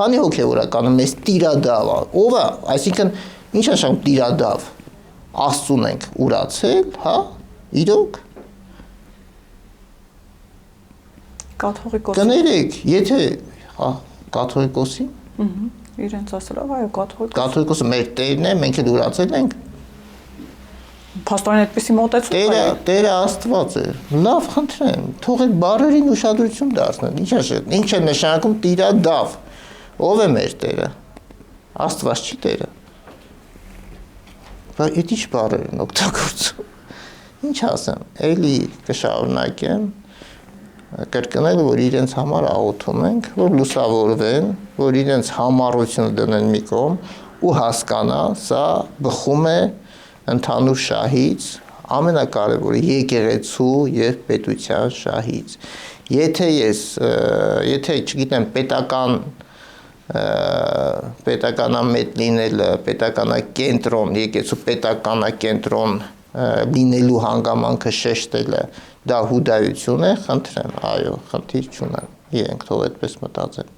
քանի հոգևորականը մեզ տիրադավ, ով է, այսինքն ինչ է նշանակում տիրադավ, Աստծուն ենք ուրացել, հա, իրոք։ Կաթողիկոսի։ Կներեք, եթե, հա, կաթողիկոսի։ Իրենց ասելով, այո, կաթողիկոս։ Կաթողիկոսը մեր Տերն է, մենք էլ ուրացել ենք։ Փաստորեն այդպեսի մոտեցում կա։ Տերը Աստված է։ Լավ, խնդրեմ, թող այդ բառերին ուշադրություն դարձնել։ Ինչ է նշանակում տիրադավ։ Ով է մեր Տերը։ Աստված չի Տերը։ Բայց այդ ինչ բառեր են օգտագործում։ Ինչ ասեմ, էլի կշարունակեմ կրկնել, որ իրենց համար աղոթում ենք, որ լուսավորվեն, որ իրենց համառությունը դնեն մի կողմ ու հասկանա, սա բխում է ընդհանուր շահից, ամենակարևորը եկեղեցու եւ պետության շահից։ Եթե չգիտեմ, պետականամետ լինելը, պետականակենտրոն, եկեցու պետականակենտրոն լինելու հանգամանքը շեշտելը, դա հուդայություն է, խնդրեմ, այո, խնդիր չունեմ, իրենք թող այդպես մտածեն։